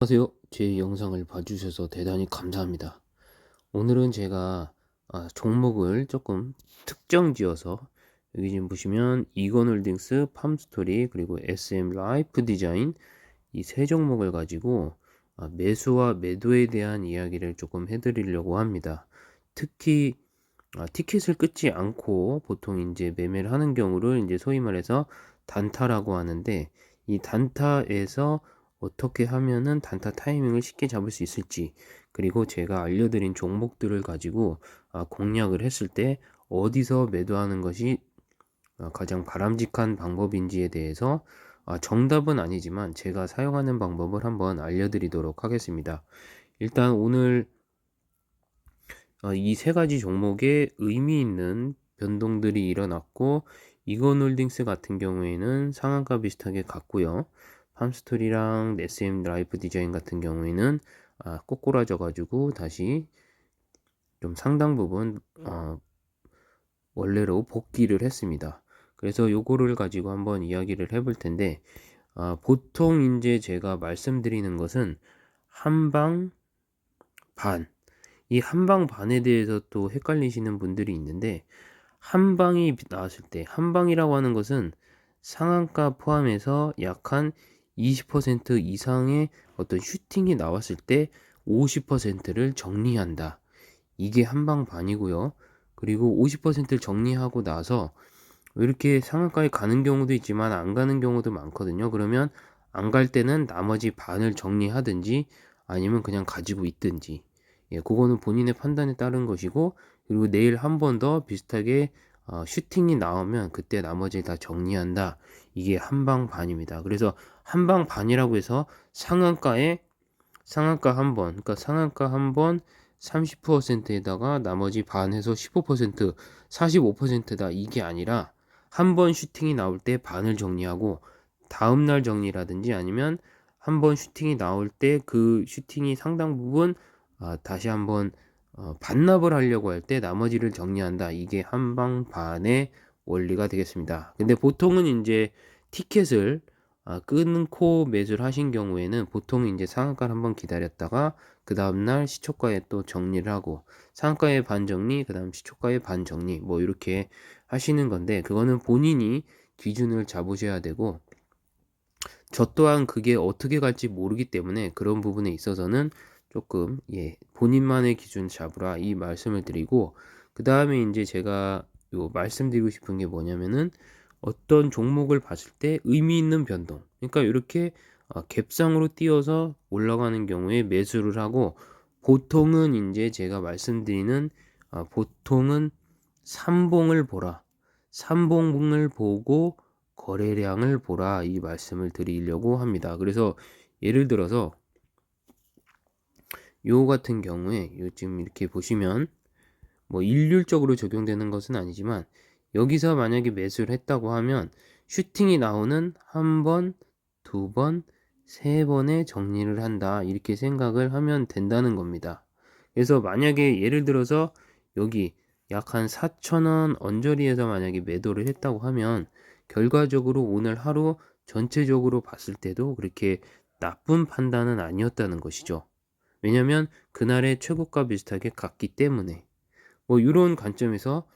안녕하세요. 제 영상을 봐주셔서 대단히 감사합니다. 오늘은 제가 종목을 조금 특정 지어서 여기 지금 보시면 이건홀딩스, 팜스토리 그리고 SM 라이프 디자인 이 세 종목을 가지고 매수와 매도에 대한 이야기를 조금 해드리려고 합니다. 특히 티켓을 끊지 않고 보통 이제 매매를 하는 경우를 이제 소위 말해서 단타라고 하는데, 이 단타에서 어떻게 하면은 단타 타이밍을 쉽게 잡을 수 있을지, 그리고 제가 알려드린 종목들을 가지고 공략을 했을 때 어디서 매도하는 것이 가장 바람직한 방법인지에 대해서 정답은 아니지만 제가 사용하는 방법을 한번 알려드리도록 하겠습니다. 일단 오늘 이 세 가지 종목에 의미 있는 변동들이 일어났고, 이건홀딩스 같은 경우에는 상한가 비슷하게 갔고요. 팜스토리랑 SM 라이프 디자인 같은 경우에는 꼬꾸라져 가지고 다시 좀 상당 부분 원래로 복귀를 했습니다. 그래서 요거를 가지고 한번 이야기를 해볼 텐데, 보통 이제 제가 말씀드리는 것은 한방 반, 이 한방 반에 대해서 또 헷갈리시는 분들이 있는데, 한방이 나왔을 때, 한방이라고 하는 것은 상한가 포함해서 약 한 20% 이상의 어떤 슈팅이 나왔을 때 50%를 정리한다. 이게 한방 반이고요. 그리고 50%를 정리하고 나서 이렇게 상한가에 가는 경우도 있지만 안 가는 경우도 많거든요. 그러면 안 갈 때는 나머지 반을 정리하든지 아니면 그냥 가지고 있든지, 그거는 본인의 판단에 따른 것이고, 그리고 내일 한 번 더 비슷하게 슈팅이 나오면 그때 나머지 다 정리한다. 이게 한방 반입니다. 그래서 한방 반이라고 해서 상한가 한 번, 그러니까 상한가 한 번 30%에다가 나머지 반 해서 15%, 45%다 이게 아니라, 한 번 슈팅이 나올 때 반을 정리하고 다음날 정리라든지, 아니면 한 번 슈팅이 나올 때 그 슈팅이 상당 부분 다시 한번 반납을 하려고 할 때 나머지를 정리한다. 이게 한방 반의 원리가 되겠습니다. 근데 보통은 이제 티켓을 끊고 매수를 하신 경우에는 보통 이제 상한가를 한번 기다렸다가 그 다음날 시초가에 또 정리를 하고, 상한가의 반 정리, 그 다음 시초가의 반 정리, 뭐 이렇게 하시는 건데, 그거는 본인이 기준을 잡으셔야 되고, 저 또한 그게 어떻게 갈지 모르기 때문에 그런 부분에 있어서는 조금 본인만의 기준 잡으라 이 말씀을 드리고, 그 다음에 이제 제가 요 말씀드리고 싶은 게 뭐냐면은, 어떤 종목을 봤을 때 의미 있는 변동, 그러니까 이렇게 갭상으로 뛰어서 올라가는 경우에 매수를 하고, 보통은 이제 제가 말씀드리는 보통은 삼봉을 보라, 삼봉을 보고 거래량을 보라 이 말씀을 드리려고 합니다. 그래서 예를 들어서 요 같은 경우에 요즘 이렇게 보시면 뭐 일률적으로 적용되는 것은 아니지만, 여기서 만약에 매수를 했다고 하면 슈팅이 나오는 한 번, 두 번, 세 번의 정리를 한다, 이렇게 생각을 하면 된다는 겁니다. 그래서 만약에 예를 들어서 여기 약 한 4,000원 언저리에서 만약에 매도를 했다고 하면, 결과적으로 오늘 하루 전체적으로 봤을 때도 그렇게 나쁜 판단은 아니었다는 것이죠. 왜냐면 그날의 최고가 비슷하게 갔기 때문에, 뭐 이런 관점에서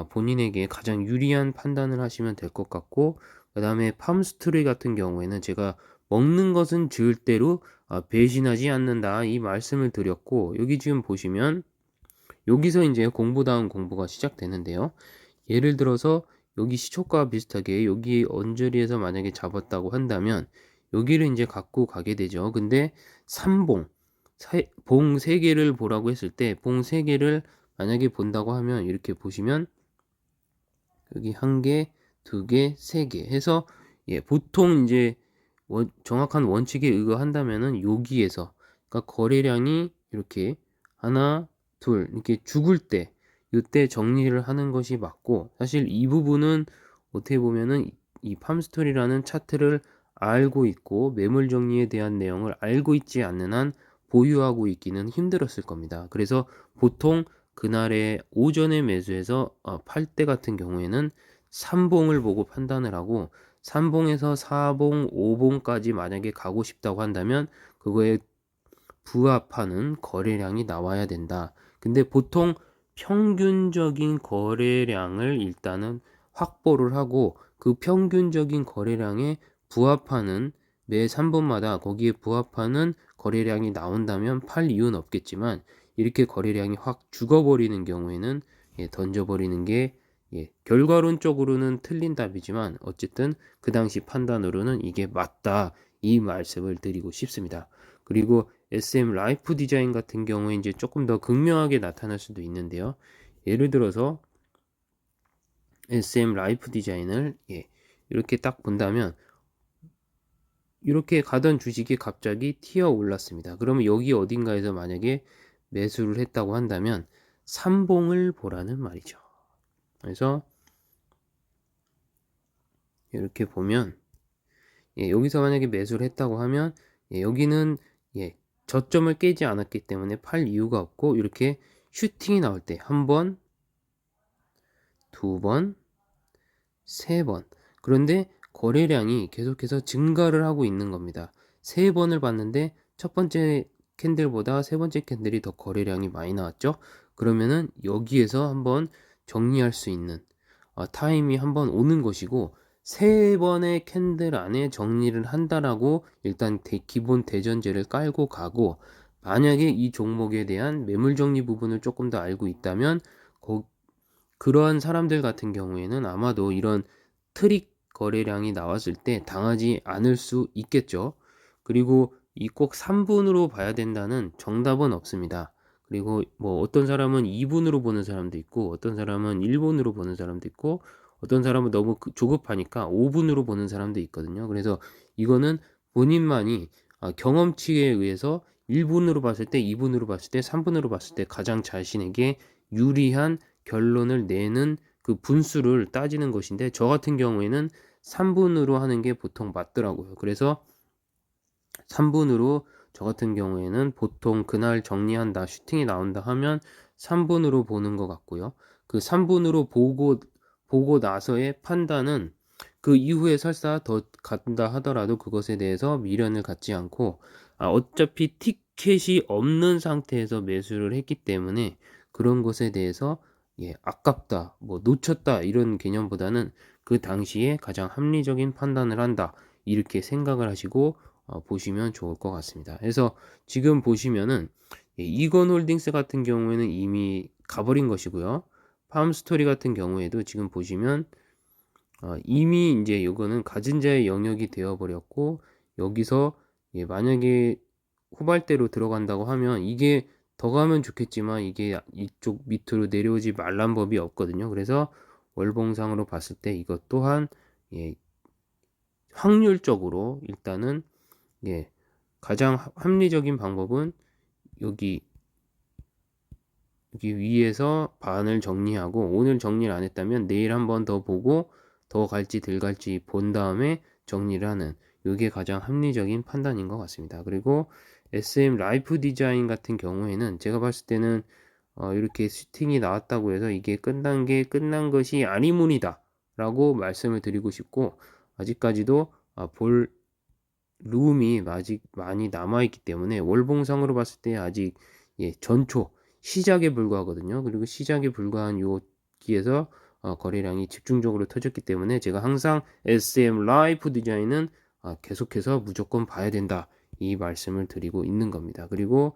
본인에게 가장 유리한 판단을 하시면 될 것 같고, 그 다음에 팜스토리 같은 경우에는 제가 먹는 것은 절대로 배신하지 않는다 이 말씀을 드렸고, 여기 지금 보시면 여기서 이제 공부다운 공부가 시작되는데요. 예를 들어서 여기 시초가와 비슷하게 여기 언저리에서 만약에 잡았다고 한다면 여기를 이제 갖고 가게 되죠. 근데 3봉, 봉 3개를 보라고 했을 때 봉 3개를 만약에 본다고 하면 이렇게 보시면 여기 1개, 2개, 3개 해서, 보통 이제 정확한 원칙에 의거한다면은 여기에서, 그러니까 거래량이 이렇게 하나, 둘 이렇게 죽을 때 이때 정리를 하는 것이 맞고, 사실 이 부분은 어떻게 보면은 이 팜스토리라는 차트를 알고 있고 매물 정리에 대한 내용을 알고 있지 않는 한 보유하고 있기는 힘들었을 겁니다. 그래서 보통 그날의 오전에 매수해서 팔 때 같은 경우에는 삼봉을 보고 판단을 하고, 3봉에서 4봉, 5봉까지 만약에 가고 싶다고 한다면 그거에 부합하는 거래량이 나와야 된다. 근데 보통 평균적인 거래량을 일단은 확보를 하고 그 평균적인 거래량에 부합하는 매 3번마다 거기에 부합하는 거래량이 나온다면 팔 이유는 없겠지만 이렇게 거래량이 확 죽어버리는 경우에는 던져버리는 게 결과론적으로는 틀린 답이지만 어쨌든 그 당시 판단으로는 이게 맞다 이 말씀을 드리고 싶습니다. 그리고 SM 라이프 디자인 같은 경우에 이제 조금 더 극명하게 나타날 수도 있는데요. 예를 들어서 SM 라이프 디자인을 이렇게 딱 본다면 이렇게 가던 주식이 갑자기 튀어 올랐습니다. 그러면 여기 어딘가에서 만약에 매수를 했다고 한다면 3봉을 보라는 말이죠. 그래서 이렇게 보면 여기서 만약에 매수를 했다고 하면 여기는 저점을 깨지 않았기 때문에 팔 이유가 없고 이렇게 슈팅이 나올 때 한 번, 두 번, 세 번. 그런데 거래량이 계속해서 증가를 하고 있는 겁니다. 세 번을 봤는데 첫 번째 캔들보다 세 번째 캔들이 더 거래량이 많이 나왔죠. 그러면은 여기에서 한번 정리할 수 있는 타임이 한번 오는 것이고 세 번의 캔들 안에 정리를 한다라고 일단 기본 대전제를 깔고 가고 만약에 이 종목에 대한 매물 정리 부분을 조금 더 알고 있다면 그러한 사람들 같은 경우에는 아마도 이런 트릭 거래량이 나왔을 때 당하지 않을 수 있겠죠. 그리고 이 꼭 3분으로 봐야 된다는 정답은 없습니다. 그리고 뭐 어떤 사람은 2분으로 보는 사람도 있고 어떤 사람은 1분으로 보는 사람도 있고 어떤 사람은 너무 조급하니까 5분으로 보는 사람도 있거든요. 그래서 이거는 본인만이 경험치에 의해서 1분으로 봤을 때, 2분으로 봤을 때, 3분으로 봤을 때 가장 자신에게 유리한 결론을 내는 그 분수를 따지는 것인데 저 같은 경우에는 3분으로 하는 게 보통 맞더라고요. 그래서 3분으로 저 같은 경우에는 보통 그날 정리한다, 슈팅이 나온다 하면 3분으로 보는 것 같고요. 그 3분으로 보고 나서의 판단은 그 이후에 설사 더 간다 하더라도 그것에 대해서 미련을 갖지 않고 어차피 티켓이 없는 상태에서 매수를 했기 때문에 그런 것에 대해서 아깝다, 뭐 놓쳤다 이런 개념보다는 그 당시에 가장 합리적인 판단을 한다 이렇게 생각을 하시고 보시면 좋을 것 같습니다. 그래서 지금 보시면은 이건홀딩스 같은 경우에는 이미 가버린 것이고요. 팜스토리 같은 경우에도 지금 보시면 이미 이제 이거는 가진 자의 영역이 되어 버렸고 여기서 만약에 후발대로 들어간다고 하면 이게 더 가면 좋겠지만 이게 이쪽 밑으로 내려오지 말란 법이 없거든요. 그래서 월봉상으로 봤을 때 이것 또한 확률적으로 일단은 가장 합리적인 방법은 여기 위에서 반을 정리하고 오늘 정리를 안 했다면 내일 한 번 더 보고 더 갈지 덜 갈지 본 다음에 정리를 하는 이게 가장 합리적인 판단인 것 같습니다. 그리고 SM 라이프 디자인 같은 경우에는 제가 봤을 때는 이렇게 슈팅이 나왔다고 해서 이게 끝난 게 끝난 것이 아니문이다 라고 말씀을 드리고 싶고 아직까지도 볼 룸이 아직 많이 남아있기 때문에 월봉상으로 봤을 때 아직 전초 시작에 불과하거든요. 그리고 시작에 불과한 여기에서 거래량이 집중적으로 터졌기 때문에 제가 항상 SM 라이프 디자인은 계속해서 무조건 봐야 된다 이 말씀을 드리고 있는 겁니다. 그리고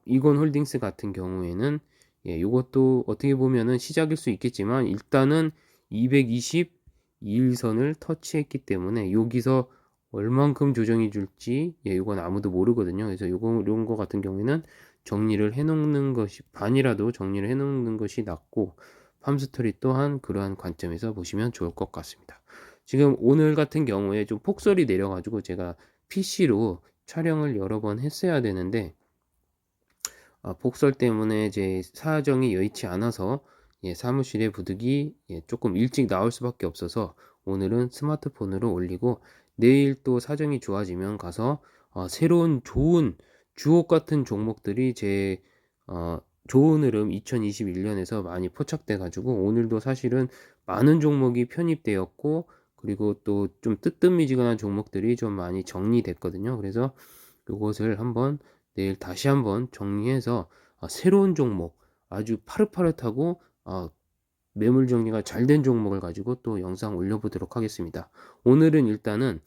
이건 홀딩스 같은 경우에는 이것도 어떻게 보면은 시작일 수 있겠지만 일단은 220일선을 터치했기 때문에 여기서 얼만큼 조정이 줄지 이건 아무도 모르거든요. 그래서 이런 거 같은 경우에는 정리를 해놓는 것이 반이라도 정리를 해놓는 것이 낫고 팜스토리 또한 그러한 관점에서 보시면 좋을 것 같습니다. 지금 오늘 같은 경우에 좀 폭설이 내려가지고 제가 PC로 촬영을 여러 번 했어야 되는데 폭설 때문에 제 사정이 여의치 않아서 사무실에 부득이 조금 일찍 나올 수밖에 없어서 오늘은 스마트폰으로 올리고 내일 또 사정이 좋아지면 가서 새로운 좋은 주옥 같은 종목들이 제 좋은 흐름 2021년에서 많이 포착돼 가지고 오늘도 사실은 많은 종목이 편입되었고 그리고 또 좀 뜨뜻미지근한 종목들이 좀 많이 정리됐거든요. 그래서 요것을 한번 내일 다시 한번 정리해서 새로운 종목, 아주 파릇파릇하고 매물 정리가 잘 된 종목을 가지고 또 영상 올려보도록 하겠습니다. 오늘은 일단은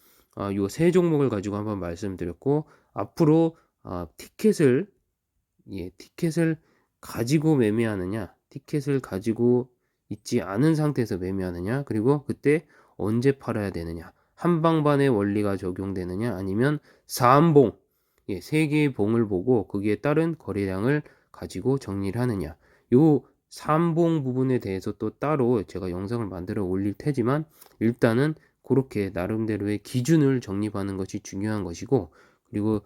요 세 종목을 가지고 한번 말씀드렸고, 앞으로 티켓을 티켓을 가지고 매매하느냐, 티켓을 가지고 있지 않은 상태에서 매매하느냐, 그리고 그때 언제 팔아야 되느냐, 한방반의 원리가 적용되느냐, 아니면 사암봉, 세 개의 봉을 보고 거기에 따른 거래량을 가지고 정리를 하느냐. 요 삼봉 부분에 대해서 또 따로 제가 영상을 만들어 올릴 테지만, 일단은 그렇게 나름대로의 기준을 정립하는 것이 중요한 것이고, 그리고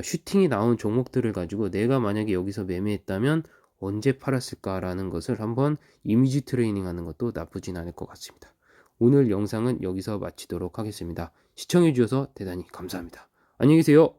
슈팅이 나온 종목들을 가지고 내가 만약에 여기서 매매했다면 언제 팔았을까라는 것을 한번 이미지 트레이닝 하는 것도 나쁘진 않을 것 같습니다. 오늘 영상은 여기서 마치도록 하겠습니다. 시청해 주셔서 대단히 감사합니다. 안녕히 계세요.